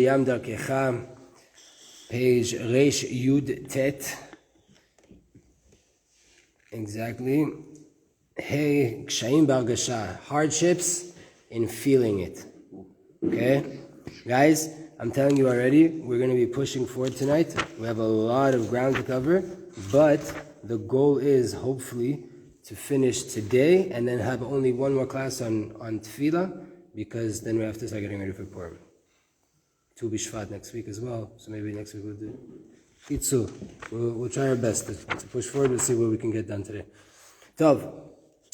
Miriam Darkecha, page Reish Yud Tet. Exactly. Hey, Kshaim Bargasha, hardships in feeling it. Okay? Guys, I'm telling you already, we're going to be pushing forward tonight. We have a lot of ground to cover, but the goal is hopefully to finish today and then have only one more class on Tefilah, because then we have to start getting ready for Purim. Tu Bishvat next week as well, so maybe next week we'll do Itzu. We'll try our best to push forward. We'll see what we can get done today. טוב,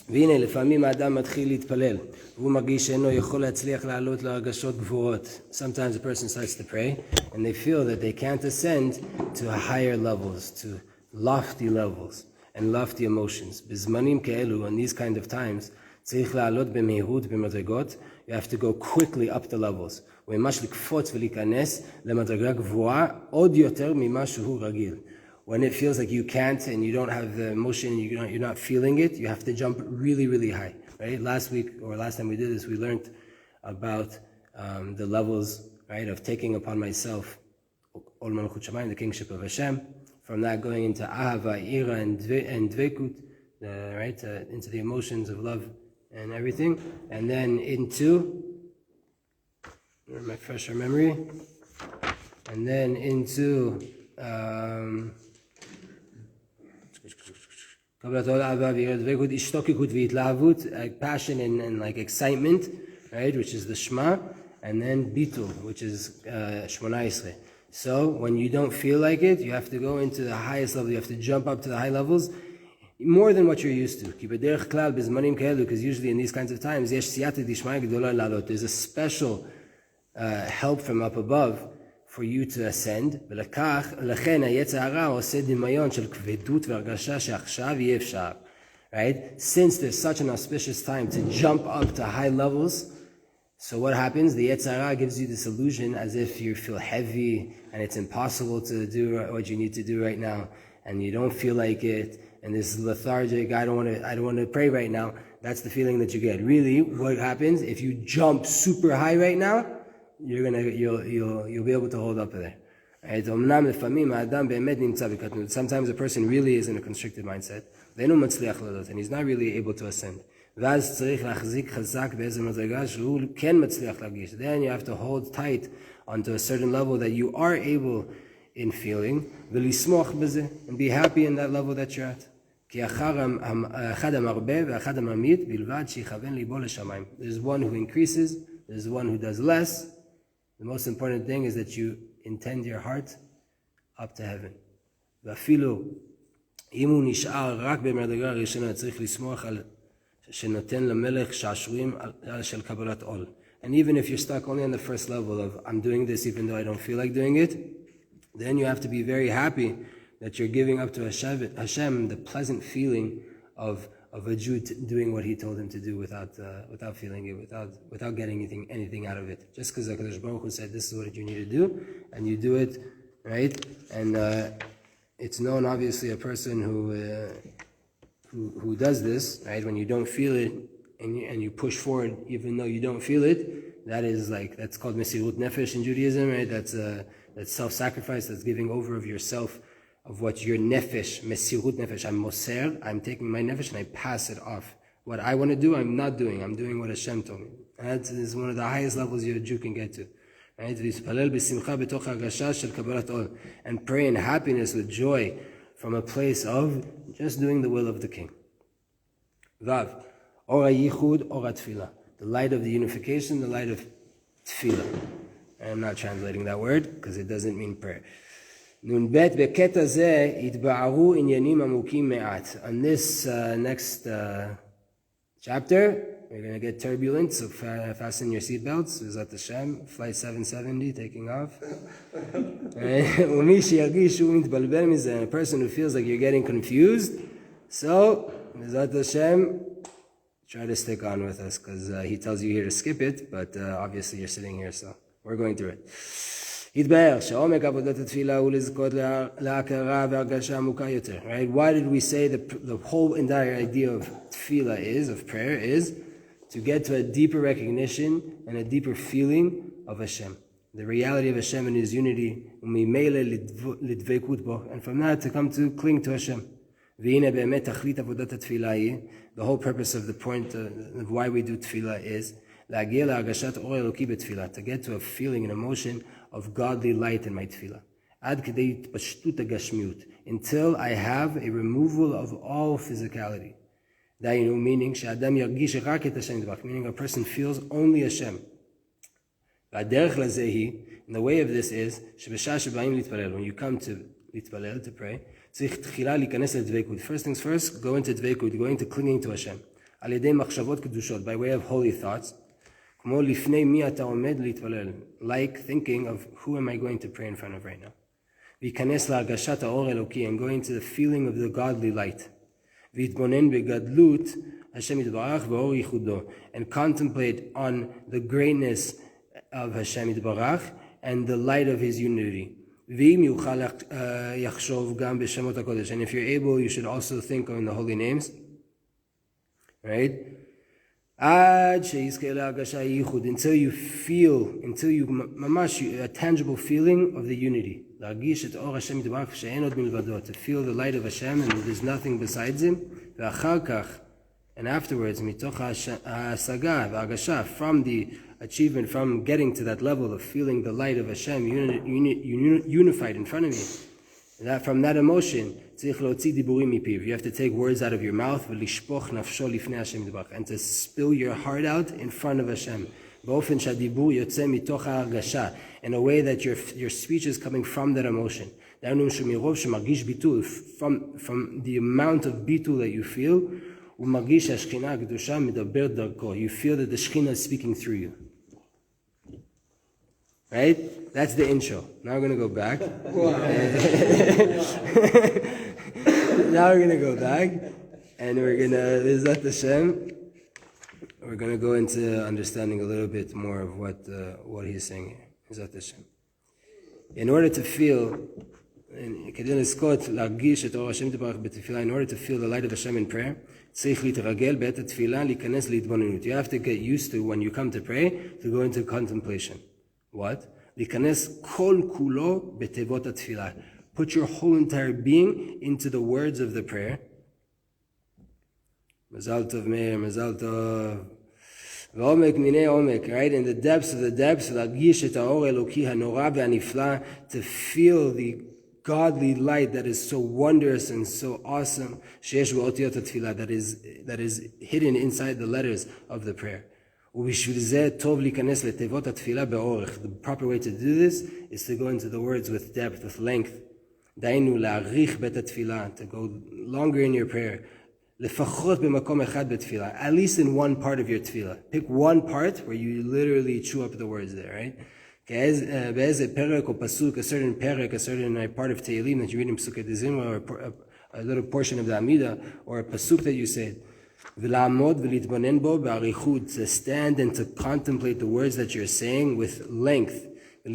והנה לפעמים האדם מתחיל להתפלל והוא מרגיש שאינו יכול להצליח לעלות להרגשות גבוהות. Sometimes a person starts to pray and they feel that they can't ascend to higher levels, to lofty levels and lofty emotions. בזמנים כאלו, in these kind of times, צריך לעלות במהירות במדרגות. You have to go quickly up the levels. וממש לקפוץ ולהיכנס למדרגה גבוהה עוד יותר ממה שהוא רגיל. When it feels like you can't and you don't have the emotion, you're not feeling it, you have to jump really, really high. Right? Last week or last time we did this, we learned about the levels, right, of taking upon myself Ol Malchut Shamayim, the kingship of Hashem. From that going into Ahava, Ira, and Dvekut, right, into the emotions of love and everything, and then into my fresher memory, and then into passion and like excitement, right, which is the Shema, and then Bitul, which is Shmona Esrei. So when you don't feel like it, you have to go into the highest level, you have to jump up to the high levels, more than what you're used to. Because usually in these kinds of times, there's a special help from up above for you to ascend. Right? Since there's such an auspicious time to jump up to high levels, so what happens? The Yetzer Hara gives you this illusion as if you feel heavy and it's impossible to do what you need to do right now, and you don't feel like it, and this lethargic, I don't want to pray right now. That's the feeling that you get. Really, what happens if you jump super high right now? You'll be able to hold up there. Right? Sometimes a person really is in a constricted mindset, and he's not really able to ascend. Then you have to hold tight onto a certain level that you are able in feeling, and be happy in that level that you're at. There's one who increases, there's one who does less. The most important thing is that you intend your heart up to heaven. And even if you're stuck only on the first level of I'm doing this even though I don't feel like doing it, then you have to be very happy that you're giving up to Hashem the pleasant feeling of a Jew doing what he told him to do without feeling it, without getting anything out of it. Just because HaKadosh Baruch Hu said this is what you need to do, and you do it, right? And it's known, obviously, a person who does this, right? When you don't feel it and you push forward even though you don't feel it, that's called Mesirut Nefesh in Judaism, right? That's self-sacrifice, that's giving over of yourself, of what your nefesh, mesirut nefesh, I'm moser, I'm taking my nefesh and I pass it off. What I want to do, I'm not doing. I'm doing what Hashem told me. And that is one of the highest levels a Jew can get to. Right? And pray in happiness with joy from a place of just doing the will of the King. Vav, ora yichud, ora tefillah. The light of the unification, the light of tefillah. I'm not translating that word because it doesn't mean prayer. On this next chapter, we're going to get turbulent, so fasten your seatbelts. Zat Hashem, flight 770 taking off. A person who feels like you're getting confused, so Zat Hashem, try to stick on with us, because he tells you here to skip it, but obviously you're sitting here, so we're going through it. Right? Why did we say the whole entire idea of Tefilah of prayer, to get to a deeper recognition and a deeper feeling of Hashem? the reality of Hashem and His unity, and from that to come to cling to Hashem. The whole purpose of the point of why we do Tefilah is to get to a feeling, an emotion of godly light in my Tefilah. Until I have a removal of all physicality. Meaning a person feels only Hashem. And the way of this is when you come to pray, first things first, go into dveikut, go into clinging to Hashem. By way of holy thoughts. Like thinking of who am I going to pray in front of right now. And going to the feeling of the godly light. And contemplate on the greatness of Hashem Yitbarach and the light of His unity. And if you're able, you should also think on the holy names. Right? Until you feel, a tangible feeling of the unity. To feel the light of Hashem and there's nothing besides Him. And afterwards, from the achievement, from getting to that level of feeling the light of Hashem unified in front of you. From that emotion, you have to take words out of your mouth and to spill your heart out in front of Hashem. In a way that your speech is coming from that emotion. From the amount of bitul that you feel, you feel that the Shekhinah is speaking through you. Right? That's the intro. Now we're going to go back. And we're going to, we're going to go into understanding a little bit more of what he's saying here. In order to feel, in order to feel the light of Hashem in prayer, you have to get used to, when you come to pray, to go into contemplation. What? Put your whole entire being into the words of the prayer. Mazal tov meir, mazal tov. V'omek minei omek, right? In the depths of the depths, to feel the godly light that is so wondrous and so awesome, that is hidden inside the letters of the prayer. The proper way to do this is to go into the words with depth, with length. To go longer in your prayer. At least in one part of your tefillah. Pick one part where you literally chew up the words there, right? A certain perek, a certain part of Tehillim that you read in Pesukei Dezimra, or a little portion of the Amidah, or a pasuk that you say. To stand and to contemplate the words that you're saying with length. To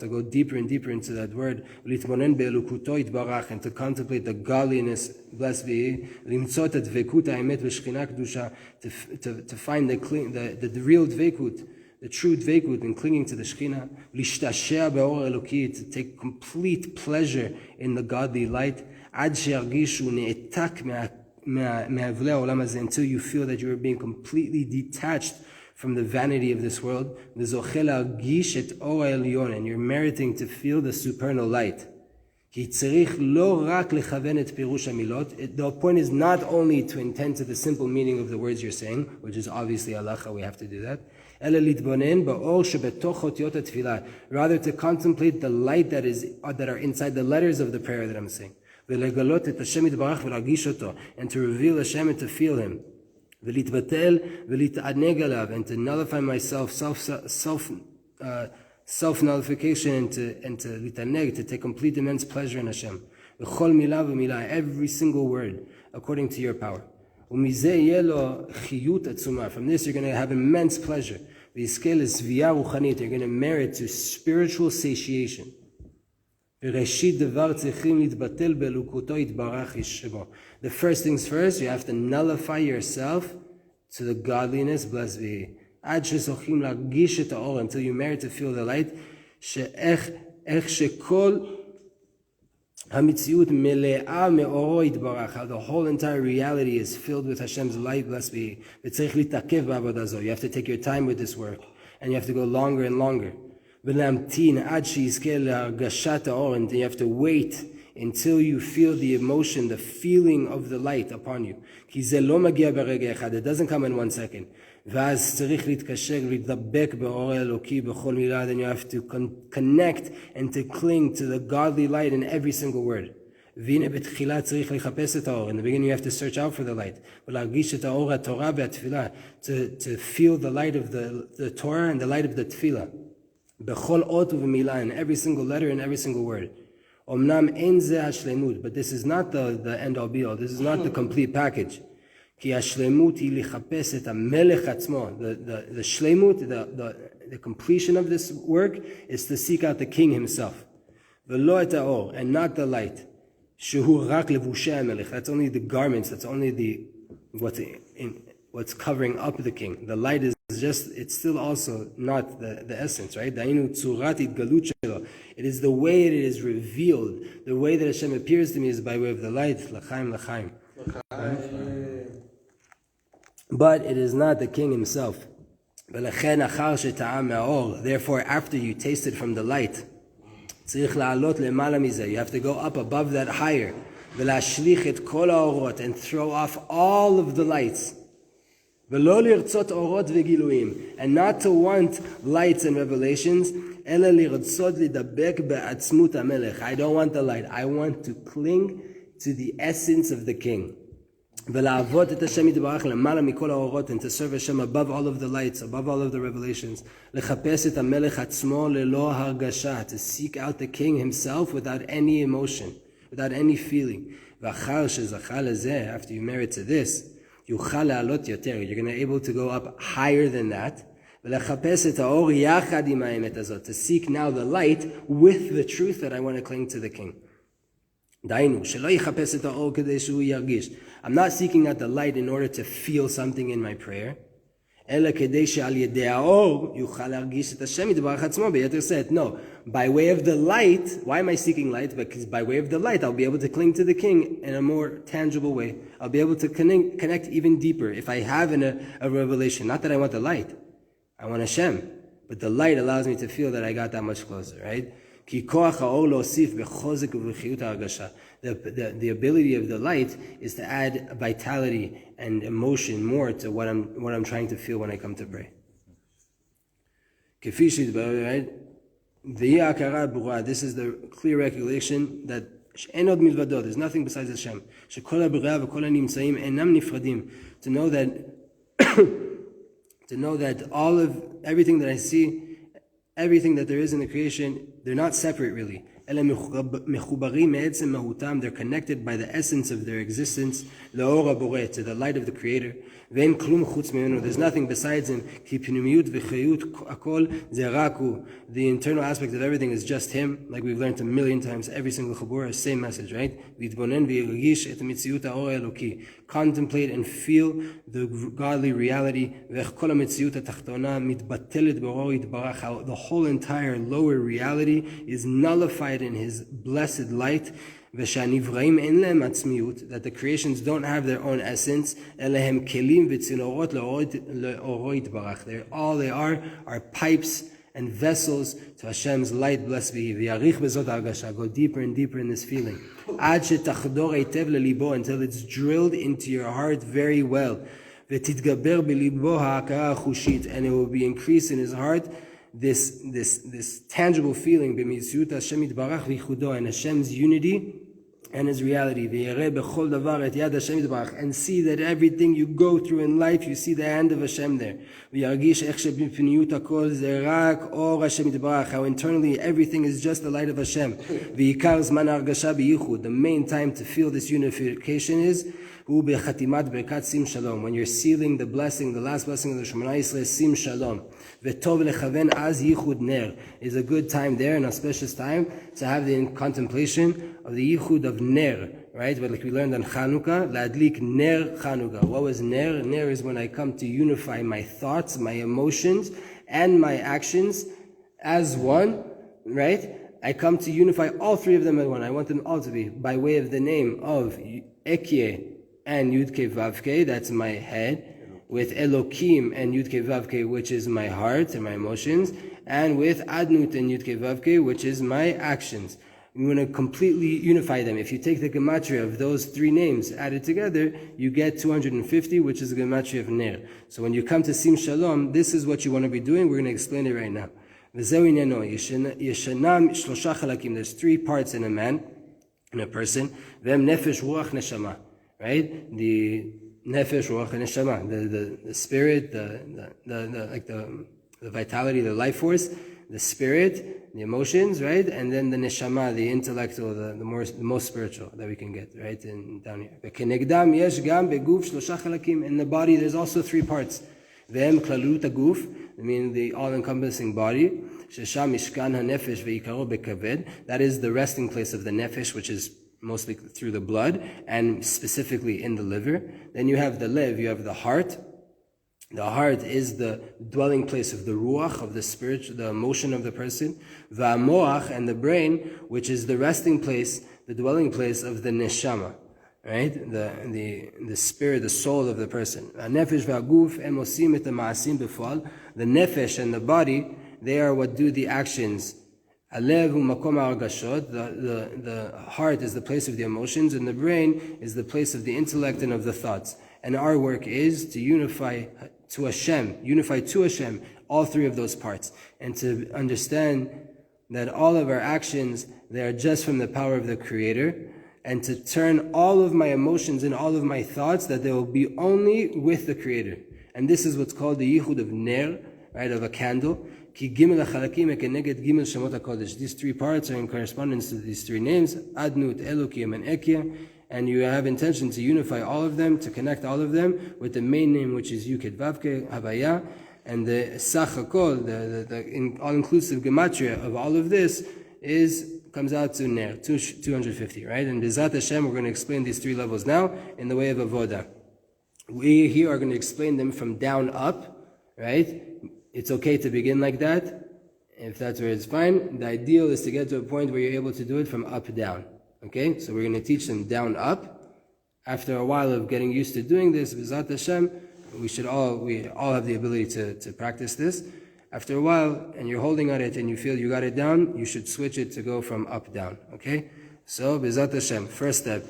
go deeper and deeper into that word. And to contemplate the godliness, blessed be, to find the real dveikut, the true dveikut in clinging to the Shekhinah. To take complete pleasure in the godly light. Until you feel that you are being completely detached from the vanity of this world, and you're meriting to feel the supernal light. The point is not only to intend to the simple meaning of the words you're saying, which is obviously halacha, we have to do that. Rather to contemplate the light that are inside the letters of the prayer that I'm saying. And to reveal Hashem and to feel Him. And to nullify myself, self-nullification, and to take complete immense pleasure in Hashem. Every single word, according to your power. From this you're going to have immense pleasure. You're going to merit to spiritual satiation. The first things first, you have to nullify yourself to the godliness, blessed be, עד שזוכים להרגיש את האור, until you merit to feel the light, איך שכל המציאות מלאה מאורו יתברך, how the whole entire reality is filled with Hashem's light, blessed be He. וצריך להתעכב בעבודה זו. You have to take your time with this work, and you have to go longer and longer. ולהמתין עד שיזכה להרגשת האור, and you have to wait until you feel the emotion, the feeling of the light upon you. כי זה לא מגיע ברגע אחד, it doesn't come in 1 second. ואז צריך להתקשר, להתדבק באור האלוקי בכל מילה, then you have to connect and to cling to the godly light in every single word. והנה בתחילה צריך לחפש את האור. In the beginning you have to search out for the light. ולהרגיש את האור התורה והתפילה, to feel the light of the Torah and the light of the Tefilah. בכל אות ובמילה, in every single letter and every single word. אמנם אין זה השלמות, but this is not the end all be all, this is not the complete package. כי השלמות היא לחפש את המלך עצמו. The shlemut, the completion of this work is to seek out the king himself. ולא את האור, and not the light. שהוא רק לבושי המלך. That's only the garments, that's only what's covering up the king. The light is just, it's still also not the essence, right? דהיינו צורת התגלות שלו. It is the way it is revealed. The way that Hashem appears to me is by way of the light. L'chaim, l'chaim. But it is not the king himself. ולכן אחר שטעם מהאור, therefore after you tasted from the light, צריך לעלות למעלה מזה. You have to go up above that higher. ולהשליך את כל האורות and throw off all of the lights. ולא לרצות אורות וגילויים, and not to want lights and revelations, אלא לרצות לדבק בעצמות המלך. I don't want the light. I want to cling to the essence of the king. ולעבוד את השם יתברך למעלה מכל האורות, and to serve Hashem above all of the lights, above all of the revelations. לחפש את המלך עצמו ללא הרגשה, to seek out the king himself without any emotion, without any feeling. ואחר שזכה לזה, after you merit to this, יוכל לעלות יותר. You're going to be able to go up higher than that. ולחפש את האור יחד עם האמת הזאת. To seek now the light with the truth that I want to cling to the king. דהיינו, שלא יחפש את האור כדי שהוא ירגיש. I'm not seeking out the light in order to feel something in my prayer. אלא כדי שעל ידי האור יוכל להרגיש את השם יתברך עצמו ביתר שאת. No, by way of the light, why am I seeking light? Because by way of the light, I'll be able to cling to the king in a more tangible way. I'll be able to connect even deeper if I have a revelation. Not that I want the light. I want Hashem. But the light allows me to feel that I got that much closer, right? כי כוח האור להוסיף בחוזק ובחיות ההרגשה. The ability of the light is to add vitality and emotion more to what I'm trying to feel when I come to pray. כפי שהתברר, right? והיא ההכרה ברורה. This is the clear recognition that אין עוד מלבדו. There's nothing besides Hashem. שכל הבריאה וכל הנמצאים אינם נפרדים. To know that all of everything that I see, everything that there is in the creation, they're not separate really. They're connected by the essence of their existence, to the light of the Creator. There's nothing besides Him. The internal aspect of everything is just Him, like we've learned a million times, every single chabura, same message, right? Contemplate and feel the godly reality. How the whole entire lower reality is nullified in His blessed light. That the creations don't have their own essence. All they are pipes and vessels to Hashem's light, blessed be He. Go deeper and deeper in this feeling. Until it's drilled into your heart very well. And it will be increased in his heart this tangible feeling and Hashem's unity and His reality. And see that everything you go through in life, you see the hand of Hashem there. How internally everything is just the light of Hashem. The main time to feel this unification is when you're sealing the blessing, the last blessing of the Shemona Yisrael, Sim Shalom. Is a good time there, an auspicious time, to have the contemplation of the yichud of ner, right? But like we learned on Chanukah, ladlik ner Chanukah. What was ner? Ner is when I come to unify my thoughts, my emotions, and my actions as one, right? I come to unify all three of them as one. I want them all to be by way of the name of Ekyeh and Yudke Vavke, that's my head, with Elokim and Yudke Vavke, which is my heart and my emotions, and with Adnut and Yudke Vavke, which is my actions. You want to completely unify them. If you take the gematria of those three names added together, you get 250, which is the gematria of Ner. So when you come to Sim Shalom, this is what you want to be doing. We're going to explain it right now. There's 3 parts in a man, in a person. Them nefesh, ruach, neshama. Right? The nefesh, ruach, and neshama. The spirit, the vitality, the life force, the spirit, the emotions, right? And then the neshama, the intellectual, the most spiritual that we can get, right? And down here. In the body, there's also 3 parts. Them klalut aguf, I mean the all-encompassing body. Shesham mishkan hanefesh ve'ikaro bekaved. That is the resting place of the nefesh, which is mostly through the blood and specifically in the liver. Then you have the lev, you have the heart. The heart is the dwelling place of the ruach, of the spirit, the emotion of the person. Va'amoach, and the brain, which is the resting place, the dwelling place of the neshama. Right? The spirit, the soul of the person. Nefesh v'aguf emosim et ma'asim b'fal. The nefesh and the body, they are what do the actions. Alev hu makom ha'argashot. The heart is the place of the emotions, and the brain is the place of the intellect and of the thoughts. And our work is to unify to Hashem, all 3 of those parts, and to understand that all of our actions, they are just from the power of the Creator, and to turn all of my emotions and all of my thoughts that they will be only with the Creator. And this is what's called the yichud of ner, right, of a candle. These 3 parts are in correspondence to these 3 names, Adnut, Elokim, and Ekyeh, and you have intention to unify all of them, to connect all of them with the main name, which is Yuked Vavke, Havaya, and the Sachakol, the all-inclusive gematria of all of this comes out to Ner, 250, right? And Bezat Hashem, we're going to explain these 3 levels now in the way of Avodah. We here are going to explain them from down up, right? It's okay to begin like that. If that's where it's fine. The ideal is to get to a point where you're able to do it from up down. Okay? So we're going to teach them down up. After a while of getting used to doing this, Bezat Hashem, we all have the ability to practice this. After a while, and you're holding on it and you feel you got it down, you should switch it to go from up down. Okay? So, Bezat Hashem, first step,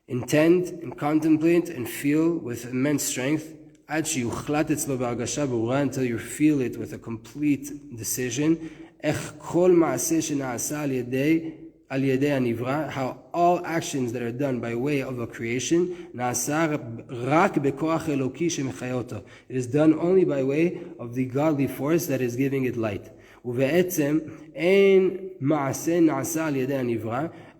intend and contemplate and feel with immense strength until you feel it with a complete decision how all actions that are done by way of a creation it is done only by way of the godly force that is giving it light.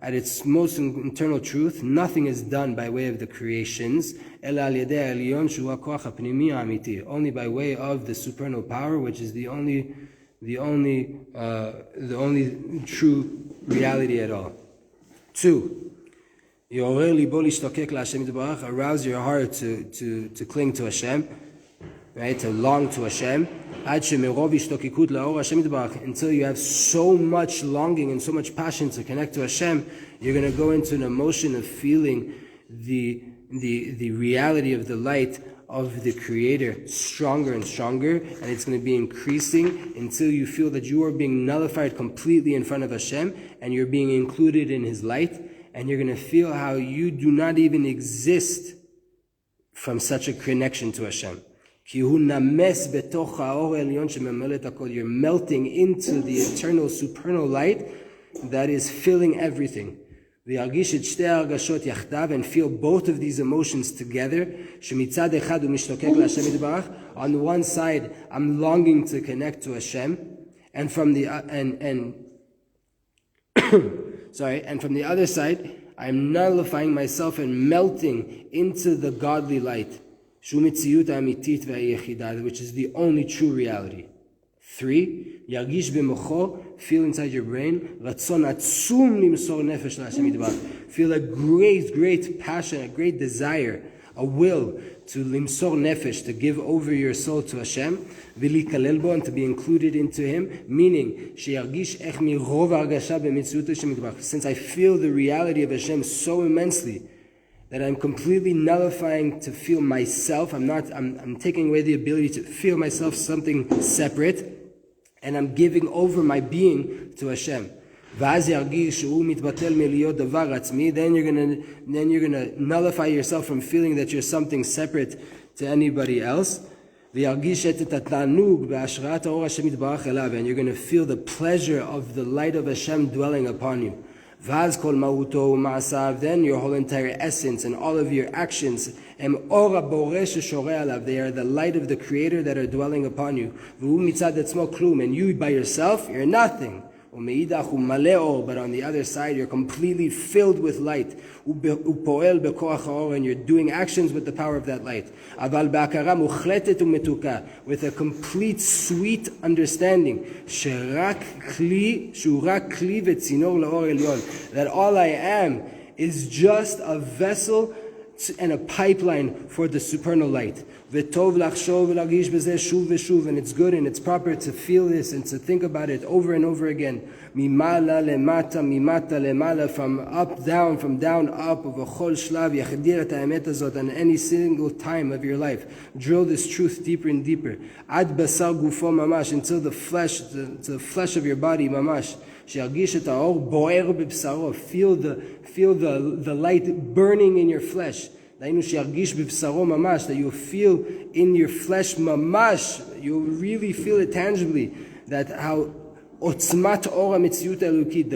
At its most internal truth, nothing is done by way of the creations, only by way of the supernal power, which is the only true reality at all. 2. Arouse your heart to cling to Hashem, right? To long to Hashem. Until you have so much longing and so much passion to connect to Hashem, you're going to go into an emotion of feeling the reality of the light of the Creator stronger and stronger, and it's going to be increasing until you feel that you are being nullified completely in front of Hashem, and you're being included in His light, and you're going to feel how you do not even exist from such a connection to Hashem. You're melting into the eternal supernal light that is filling everything. And feel both of these emotions together. On the one side, I'm longing to connect to Hashem, and from the from the other side, I'm nullifying myself and melting into the godly light, which is the only true reality. 3, yargish b'mocho, feel inside your brain, ratzon atzum limsor nefesh la'Hashem yitbarach. Feel a great passion, a great desire, a will to limsor nefesh, to give over your soul to Hashem, v'likalel bo, and to be included into Him, meaning, sheyargish ech mirov hargasha b'mitziut Hashem yitbarach. Since I feel the reality of Hashem so immensely, that I'm completely nullifying to feel myself. I'm taking away the ability to feel myself something separate, and I'm giving over my being to Hashem. Then you're gonna nullify yourself from feeling that you're something separate to anybody else. And you're gonna feel the pleasure of the light of Hashem dwelling upon you. Then your whole entire essence and all of your actions, they are the light of the Creator that are dwelling upon you. And you by yourself, you're nothing. But on the other side, you're completely filled with light. And you're doing actions with the power of that light. With a complete sweet understanding. That all I am is just a vessel and a pipeline for the supernal light. And it's good and it's proper to feel this and to think about it over and over again. From up, down, from down, up, on any single time of your life. Drill this truth deeper and deeper. Until the flesh of your body, mamash. Feel the light burning in your flesh. That you feel in your flesh mamash, you really feel it tangibly, that how otzmat ora mitziyut elukit,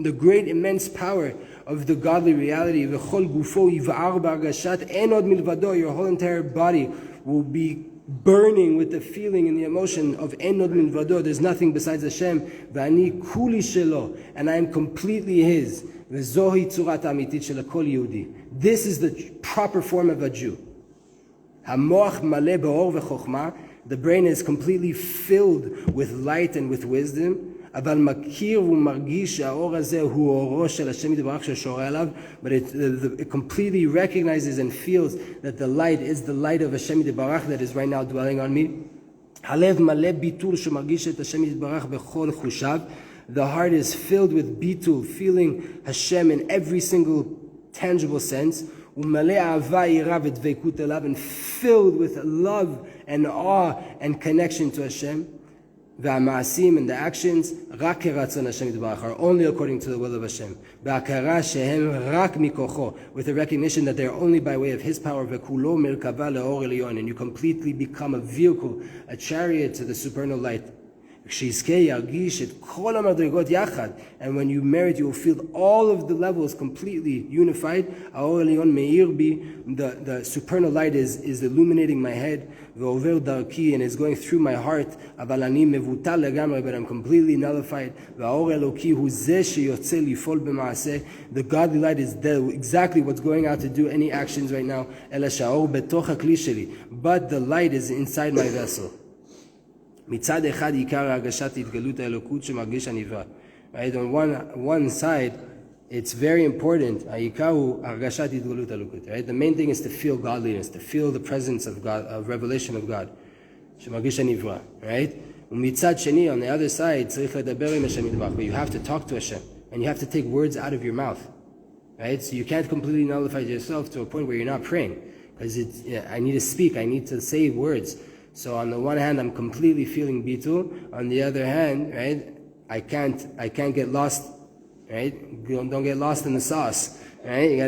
the great immense power of the godly reality, your whole entire body will be burning with the feeling and the emotion of enod milvado, there's nothing besides Hashem, v'ani kuli shelo, and I am completely His. This is the proper form of a Jew. The brain is completely filled with light and with wisdom. But it completely recognizes and feels that the light is the light of Hashem Yitbarach that is right now dwelling on me. The heart is filled with bitul, feeling Hashem in every single tangible sense, and filled with love and awe and connection to Hashem. And the actions are only according to the will of Hashem, with the recognition that they are only by way of His power, and you completely become a vehicle, a chariot to the supernal light. And when you merit, you will feel all of the levels completely unified. The supernal light is illuminating my head, and is going through my heart, but I'm completely nullified. The godly light is exactly what's going out to do any actions right now. But the light is inside my vessel. Right? On one side, it's very important. Right? The main thing is to feel godliness, to feel the presence of God, of revelation of God. Right? On the other side, but you have to talk to Hashem, and you have to take words out of your mouth. Right? So you can't completely nullify yourself to a point where you're not praying, because I need to speak, I need to say words. So on the one hand, I'm completely feeling bitul. On the other hand, right, I can't get lost. Right, don't get lost in the sauce. Right, you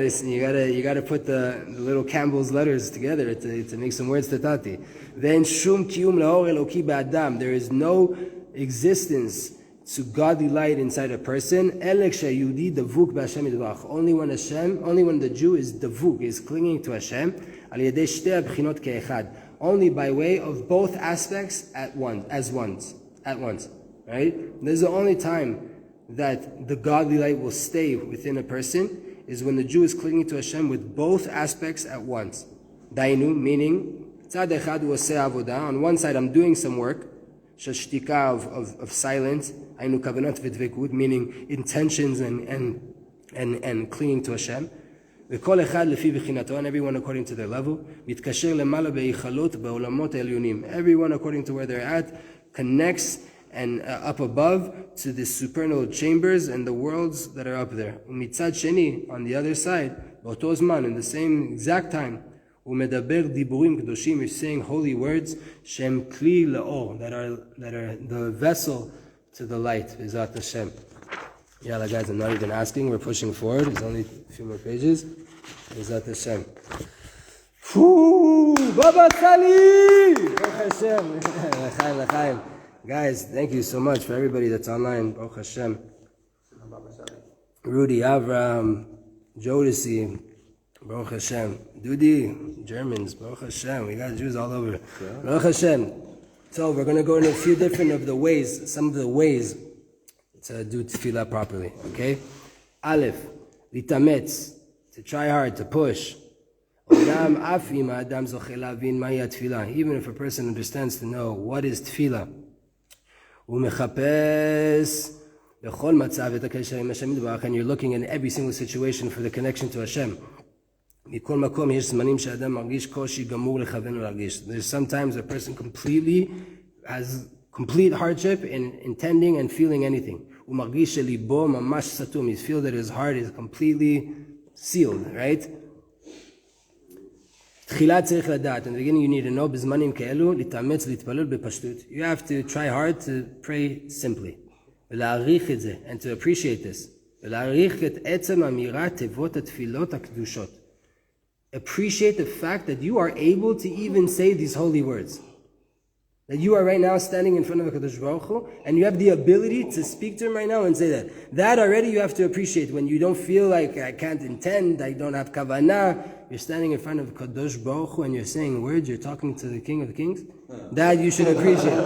gotta put the little Campbell's letters together to make some words to Tati. Then shum kiyum laor eloki ba'adam. There is no existence to godly light inside a person. Elek sheyudi davuk b'Hashem yitbarach. Only when the Jew is davuk, is clinging to Hashem, al yedei shtei abchinot ke'echad. Only by way of both aspects at once. Right? This is the only time that the godly light will stay within a person, is when the Jew is clinging to Hashem with both aspects at once. Dainu, meaning, on one side I'm doing some work, shashtika of silence, ainu kavanat v'dvekut, meaning intentions and clinging to Hashem. וכל אחד לפי בחינתו, and everyone according to their level, מתקשר למעלה בהיכלות בעולמות העליונים. Everyone according to where they're at connects and up above to the supernal chambers and the worlds that are up there. ומצד שני, on the other side, באותו זמן, in the same exact time, הוא מדבר דיבורים קדושים, he's saying holy words, שהם כלי לאור, that are the vessel to the light, בעזרת Hashem. Yeah, guys, I'm not even asking. We're pushing forward. There's only a few more pages. Bezat Hashem. Baba Sali! Baruch Hashem. L'chaim, l'chaim. Guys, thank you so much for everybody that's online. Baruch Hashem. Rudy, Avram, Jodeci, Baruch Hashem. Dudi, Germans, Baruch Hashem. We got Jews all over. Baruch Hashem. So we're going to go into a few different of the ways, some of the ways to do Tefilah properly, okay? Aleph, litametz, to try hard, to push. Even if a person understands to know what is Tefilah. And you're looking in every single situation for the connection to Hashem. There's sometimes a person completely has complete hardship in intending and feeling anything. He feels that his heart is completely sealed, right? In the beginning you need to know, you have to try hard to pray simply and to appreciate this. Appreciate the fact that you are able to even say these holy words. That you are right now standing in front of HaKadosh Baruch Hu, and you have the ability to speak to Him right now and say that. That already you have to appreciate. When you don't feel like, I can't intend, I don't have kavanah, you're standing in front of Kadosh Baruch Hu and you're saying words, you're talking to the King of Kings. That you should appreciate.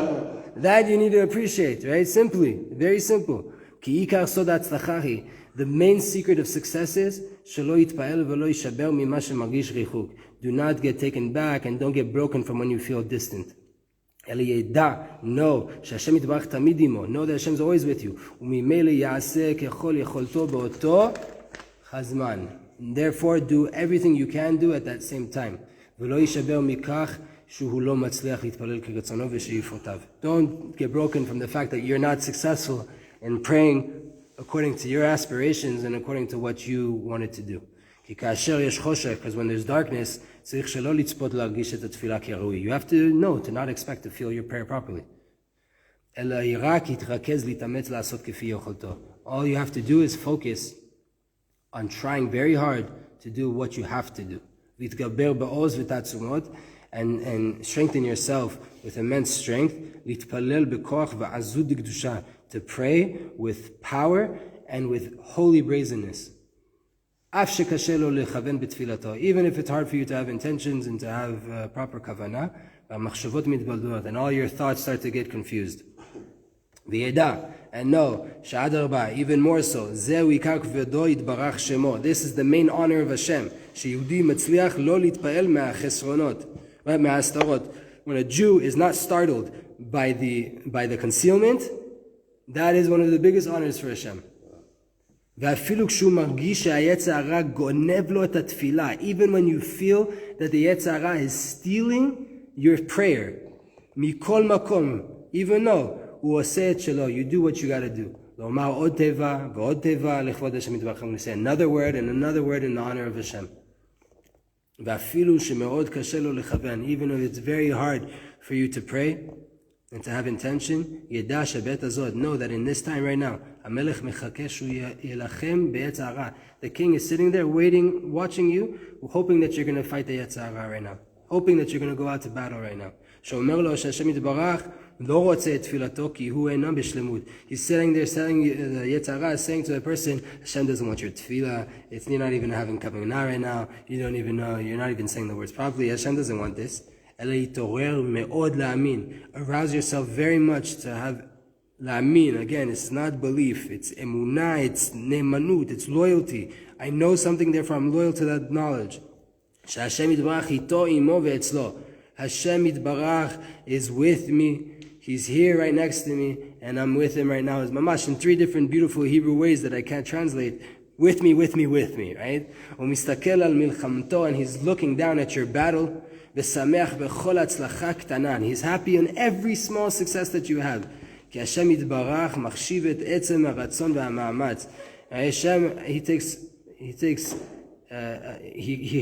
That you need to appreciate, right? Simply, very simple. Ki ikar sod hatzlacha. The main secret of success is shelo yitpa'el v'lo yishaber mima shemargish richuk. Do not get taken back and don't get broken from when you feel distant. Know that Hashem is always with you. Therefore, do everything you can do at that same time. Don't get broken from the fact that you're not successful in praying according to your aspirations and according to what you wanted to do. Because when there's darkness, you have to know to not expect to feel your prayer properly. All you have to do is focus on trying very hard to do what you have to do. And strengthen yourself with immense strength. To pray with power and with holy brazenness. Even if it's hard for you to have intentions and to have proper kavanah, and all your thoughts start to get confused. And know, even more so, this is the main honor of Hashem. When a Jew is not startled by the concealment, that is one of the biggest honors for Hashem. Even when you feel that the Yetzer Hara is stealing your prayer, mikol makom, even though you do what you got to do. Say another word and another word in the honor of Hashem. Even if it's very hard for you to pray and to have intention, know that in this time right now, the king is sitting there waiting, watching you, hoping that you're going to fight the Yetzer Hara right now, hoping that you're going to go out to battle right now. He's sitting there saying, the Yetzer Hara is saying to the person, Hashem doesn't want your tefillah, you're not even having kabbalah right now, you don't even know, you're not even saying the words properly, Hashem doesn't want this. Arouse yourself very much to have la'amin. Again, it's not belief, it's emunah, it's ne'emanut, it's loyalty. I know something, therefore I'm loyal to that knowledge. Hashem Yitbarach is with me, He's here right next to me, and I'm with him right now. It's mamash in 3 different beautiful Hebrew ways that I can't translate. With me, right? And he's looking down at your battle. He's happy in every small success that you have. Hashem, he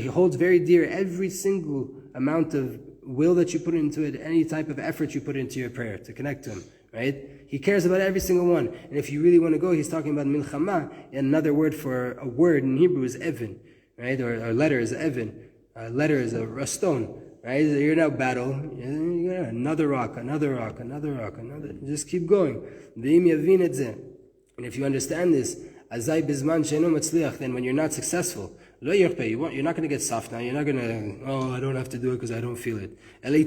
holds very dear every single amount of will that you put into it, any type of effort you put into your prayer to connect to him, right? He cares about every single one. And if you really want to go, he's talking about milchama. Another word for a word in Hebrew is even, right? Or a letter is even. A letter is a stone, right? You're in a battle. Another rock. Just keep going. And if you understand this, then when you're not successful, you're not going to get soft now. You're not going to, I don't have to do it because I don't feel it. You're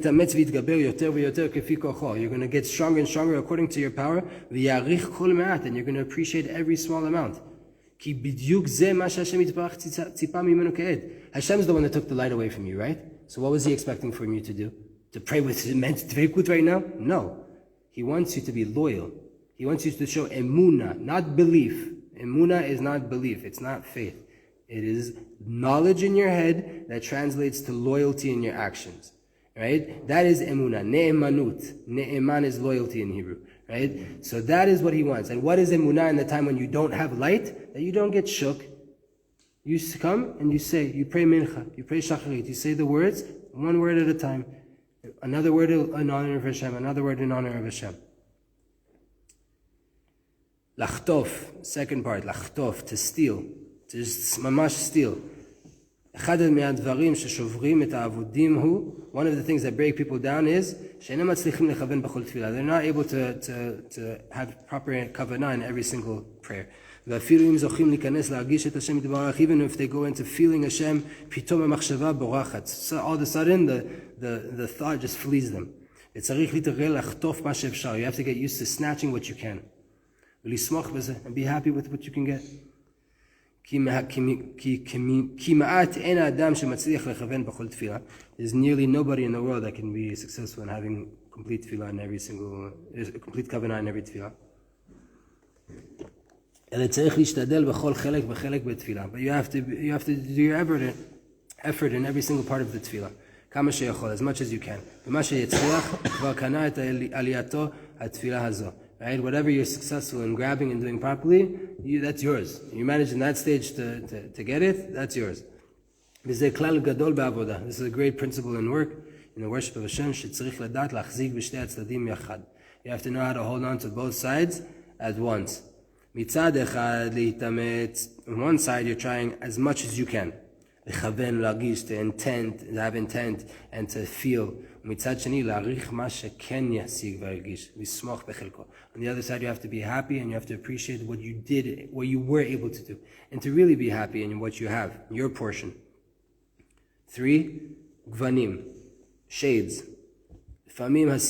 going to get stronger and stronger according to your power. And you're going to appreciate every small amount. Hashem's the one that took the light away from you, right? So what was he expecting from you to do? To pray with immense dveikut right now? No. He wants you to be loyal. He wants you to show emunah, not belief. Emunah is not belief. It's not faith. It is knowledge in your head that translates to loyalty in your actions, right? That is emunah, ne'emanut. Ne'eman is loyalty in Hebrew, right? So that is what he wants. And what is emunah in the time when you don't have light? That you don't get shook. You come and you say, you pray mincha, you pray shacharit, you say the words, one word at a time. Another word in honor of Hashem, another word in honor of Hashem. Lachtof, second part, lachtof, to steal. To mamash steal. One of the things that break people down is they're not able to have proper kabbalah in every single prayer. Even if they go into feeling Hashem, so all of a sudden the thought just flees them. You have to get used to snatching what you can. And be happy with what you can get. There's nearly nobody in the world that can be successful in having complete tefillah in every single, complete kavanah in every tefillah. But you have to do your effort in every single part of the tefillah. As much as you can. Right? Whatever you're successful in grabbing and doing properly, that's yours. You manage in that stage to get it, that's yours. This is a great principle in work, in the worship of Hashem. You have to know how to hold on to both sides at once. On one side, you're trying as much as you can. To have intent, and to feel. On the other side, you have to be happy and you have to appreciate what you did, what you were able to do, and to really be happy in what you have, your portion. 3, gvanim, shades. Sometimes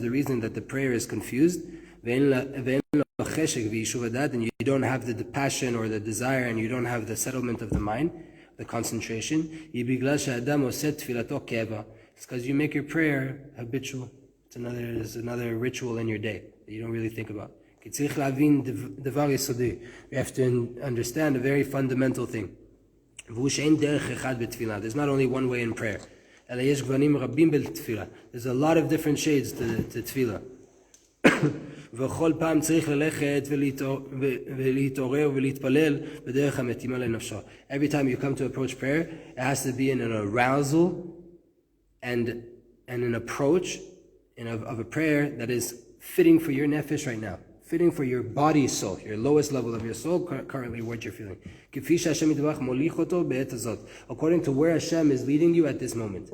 the reason that the prayer is confused, and you don't have the passion or the desire, and you don't have the settlement of the mind, the concentration, it's because you make your prayer habitual. It's another ritual in your day that you don't really think about. You have to understand a very fundamental thing. There's not only one way in prayer. There's a lot of different shades to tefillah. Every time you come to approach prayer, it has to be in an arousal and an approach of a prayer that is fitting for your nefesh right now, fitting for your body soul, your lowest level of your soul, currently what you're feeling. According to where Hashem is leading you at this moment.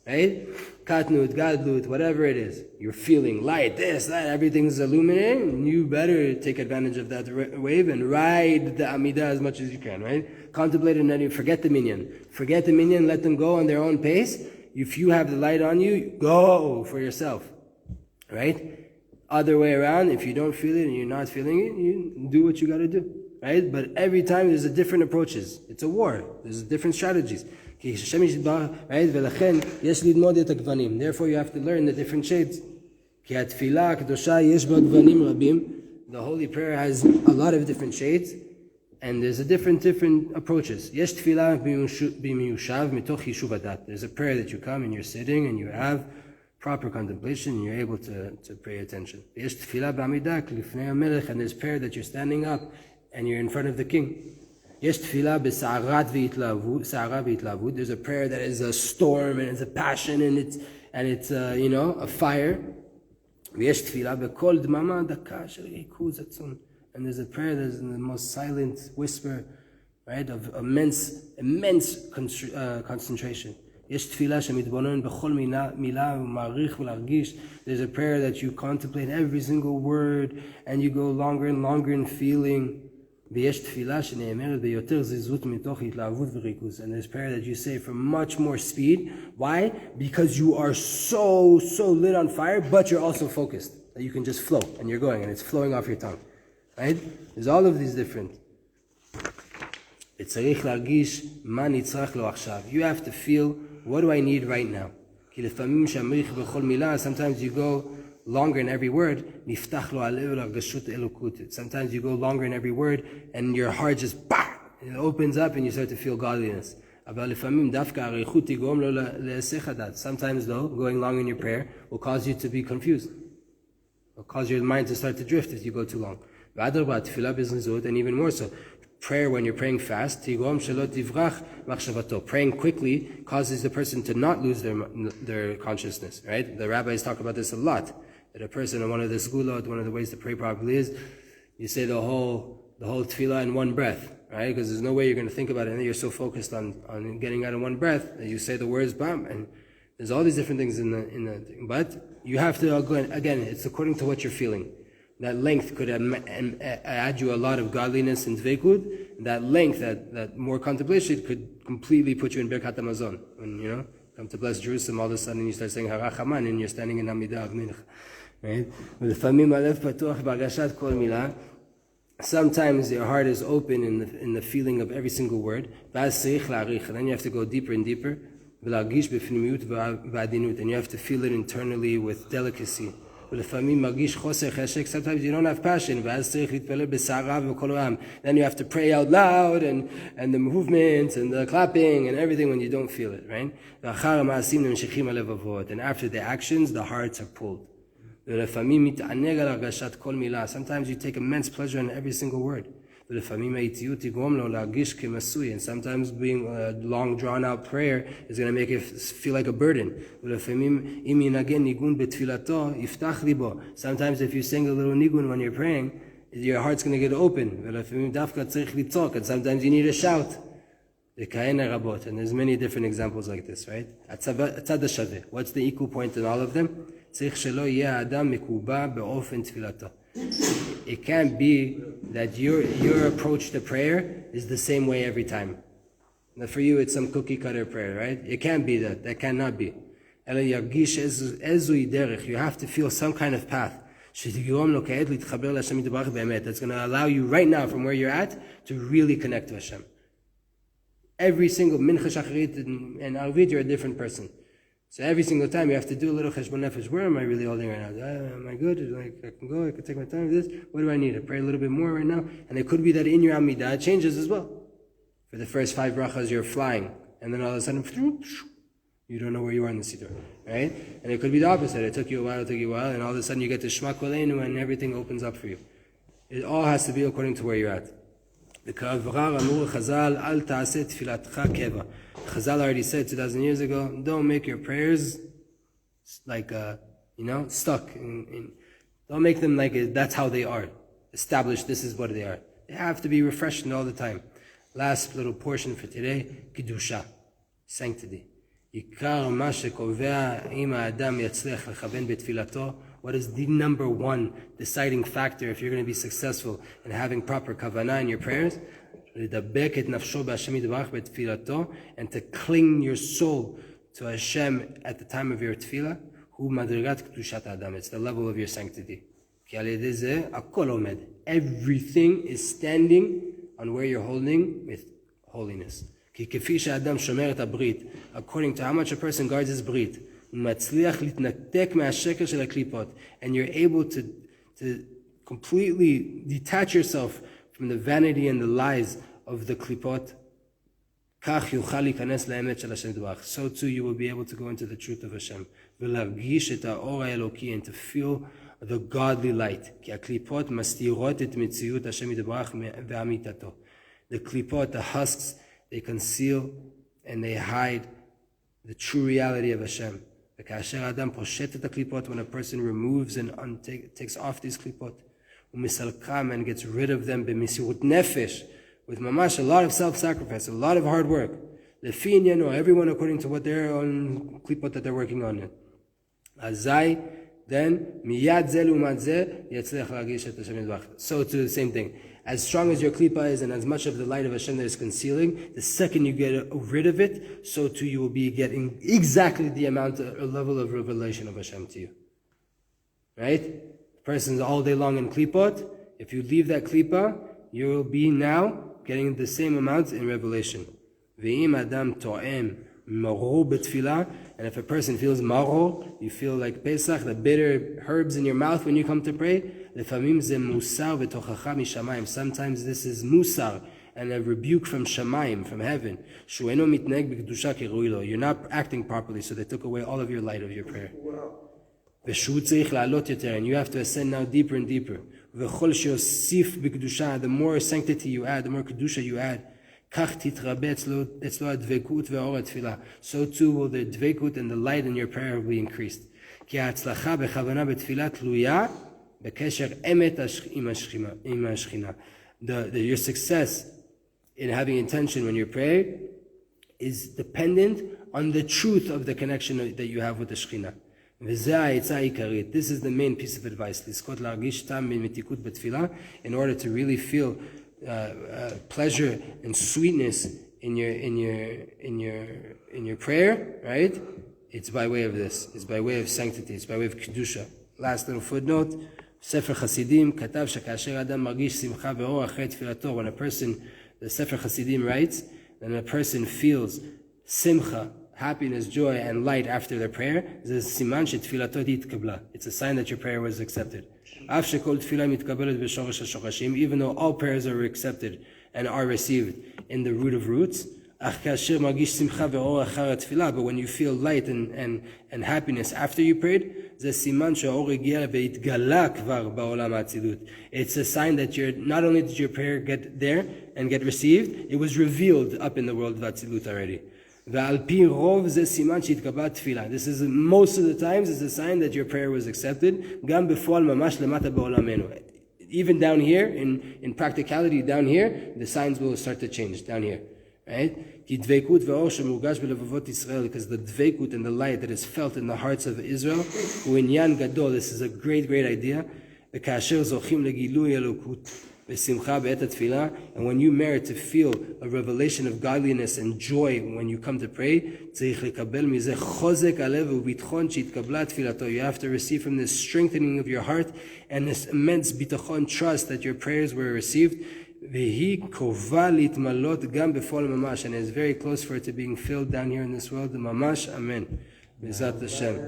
Right? Katnut, gadlut, whatever it is. You're feeling light, this, that, everything's illuminating. You better take advantage of that wave and ride the Amidah as much as you can, right? Contemplate and then forget the minyan. Forget the minyan, let them go on their own pace. If you have the light on you, go for yourself. Right? Other way around, if you don't feel it and you're not feeling it, you do what you gotta do. Right? But every time there's a different approaches. It's a war. There's different strategies. Right? Therefore, you have to learn the different shades. The holy prayer has a lot of different shades, and there's a different approaches. There's a prayer that you come and you're sitting and you have proper contemplation and you're able to pay attention. And there's prayer that you're standing up and you're in front of the king. There's a prayer that is a storm and it's a passion and it's a fire. And there's a prayer that is in the most silent whisper, right, of immense concentration. There's a prayer that you contemplate every single word and you go longer and longer in feeling. And there's prayer that you say for much more speed. Why? Because you are so lit on fire, but you're also focused. That you can just flow, and you're going, and it's flowing off your tongue. Right? There's all of these different. You have to feel, what do I need right now? Sometimes you go longer in every word. Sometimes you go longer in every word and your heart just it opens up and you start to feel godliness. Sometimes though, going long in your prayer will cause you to be confused. Will cause your mind to start to drift if you go too long. And even more so, prayer when you're praying fast, praying quickly causes the person to not lose their consciousness, right? The rabbis talk about this a lot. That a person in one of the segulot, one of the ways to pray properly is, you say the whole Tefilah in one breath, right? Because there's no way you're going to think about it, and you're so focused on getting out in one breath that you say the words bam, and there's all these different things in the thing. But you have to again, it's according to what you're feeling. That length could add you a lot of godliness and dveikud. That length, that more contemplation could completely put you in Birkat Hamazon. When come to bless Jerusalem, all of a sudden you start saying Harachaman and you're standing in Amidah of Mincha. Right? Sometimes your heart is open in the feeling of every single word. And then you have to go deeper and deeper. And you have to feel it internally with delicacy. Sometimes you don't have passion. Then you have to pray out loud and the movements and the clapping and everything when you don't feel it, right? And after the actions, the hearts are pulled. Sometimes you take immense pleasure in every single word. And sometimes being a long drawn out prayer is going to make it feel like a burden. Sometimes if you sing a little nigun when you're praying, your heart's going to get open. And sometimes you need a shout. And there's many different examples like this, right? What's the equal point in all of them? It can't be that your approach to prayer is the same way every time. Now for you, it's some cookie cutter prayer, right? It can't be that. That cannot be. You have to feel some kind of path that's going to allow you right now from where you're at to really connect to Hashem. Every single mincha shacharit and Arvit, you're a different person. So every single time you have to do a little cheshbon nefesh. Where am I really holding right now? Am I good? Like I can go, I can take my time with this. What do I need? I pray a little bit more right now. And it could be that in your Amidah it changes as well. For the first 5 brachas you're flying, and then all of a sudden you don't know where you are in the siddur, right? And it could be the opposite. It took you a while, and all of a sudden you get to Shema Koleinu and everything opens up for you. It all has to be according to where you're at. The Chazal already said 2,000 years ago, don't make your prayers like, stuck. Don't make them like that's how they are. Established, this is what they are. They have to be refreshed all the time. Last little portion for today, Kedusha, sanctity. What is the number one deciding factor if you're going to be successful in having proper kavanah in your prayers? And to cling your soul to Hashem at the time of your tefillah. It's the level of your sanctity. Everything is standing on where you're holding with holiness. כי כפי שהאדם שומר את הברית, according to how much a person guards his ברית, הוא מצליח להתנתק מהשקר של הקליפות, and you're able to completely detach yourself from the vanity and the lies of the klipot, כך יוכל להיכנס לאמת של השם יתברך. So too you will be able to go into the truth of Hashem, ולהרגיש את האור האלוקי, and to feel the godly light. כי הקליפות מסתירות את מציאות השם יתברך ואמיתתו. The klipot, the husks, they conceal and they hide the true reality of Hashem. וכאשר האדם פושט את הקליפות, when a person removes and takes off these klipot, ומסלקם and gets rid of them במסירות נפש, with mamash, a lot of self-sacrifice, a lot of hard work. לפי עניינו, everyone according to what their own klipot that they're working on it. אזי, then, מiyad זה לעומת זה, יצליח להרגיש את השם יתברך. So to the same thing. As strong as your klipa is and as much of the light of Hashem that is concealing, the second you get rid of it, so too you will be getting exactly the amount, or level of revelation of Hashem to you. Right? The person's all day long in klipot. If you leave that klipa, you will be now getting the same amount in revelation. Ve'im adam to'em maro betfilah, and if a person feels maro, you feel like Pesach, the bitter herbs in your mouth when you come to pray. Lefamim ze musar v'tochacha mishamayim. Sometimes this is musar and a rebuke from shamayim, from heaven. Shu'eno mitneg b'kedusha kirui lo. You're not acting properly, so they took away all of your light of your prayer. V'shu tzarich la'alot yoter, and you have to ascend now deeper and deeper. V'chol she'osif b'kedusha, the more sanctity you add, the more kedusha you add. כך תתרבה אצלו הדבקות והאור התפילה. So too will the דבקות and the light in your prayer be increased. כי ההצלחה בכוונה בתפילה תלויה בקשר אמת עם השכינה. Your success in having intention when you pray is dependent on the truth of the connection that you have with the Shekhinah. וזה העצה העיקרית. This is the main piece of advice. לזכות להרגיש טעם במתיקות בתפילה, in order to really feel pleasure and sweetness in your prayer, right? It's by way of this. It's by way of sanctity. It's by way of kedusha. Last little footnote. Sefer Hasidim katav shekasher adam margish simcha ve'or achrei tfilato. When a person, the Sefer Hasidim writes, then a person feels simcha, happiness, joy, and light after their prayer. It's a sign that your prayer was accepted. Even though all prayers are accepted and are received in the root of roots, but when you feel light and happiness after you prayed, it's a sign that not only did your prayer get there and get received, it was revealed up in the world of Atzilut already. This is most of the times it's a sign that your prayer was accepted. Even down here, in practicality down here, the signs will start to change down here. Right? Because the dveikut and the light that is felt in the hearts of Israel, this is a great, great idea. And when you merit to feel a revelation of godliness and joy when you come to pray, you have to receive from this strengthening of your heart and this immense bitachon trust that your prayers were received. And it's very close for it to being filled down here in this world. Mamash, amen. Bezat Hashem.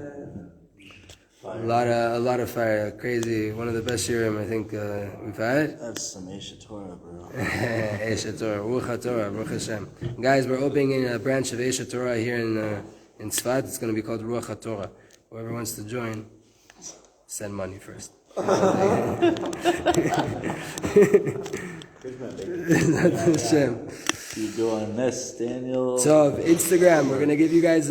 A lot of fire, crazy. One of the best shirim I think we've had. That's some Esha Torah, bro. Esha Torah, Ruach Torah, Baruch Hashem. Guys, we're opening a branch of Esha Torah here in Tzfat. It's going to be called Ruach Torah. Whoever wants to join, send money first. Hashem. You go on this, Daniel. So Instagram, we're going to give you guys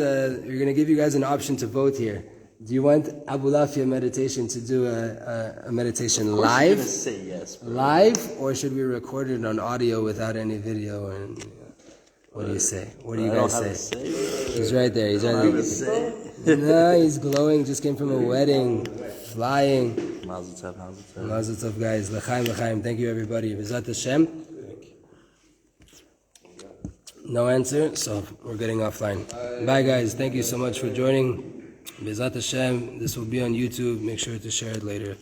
an option to vote here. Do you want Abu Lafia meditation to do a meditation live? Say yes, bro. Live, or should we record it on audio without any video? And what do you say? What do you guys say? He's right there. He's right there. No, he's glowing. Just came from a wedding, flying. Mazel tov, mazel tov. Mazel tov, guys. L'chaim, l'chaim. Thank you, everybody. V'zat Hashem. No answer, so we're getting offline. Bye, guys. Thank you so much for joining. Bezat Hashem, this will be on YouTube. Make sure to share it later.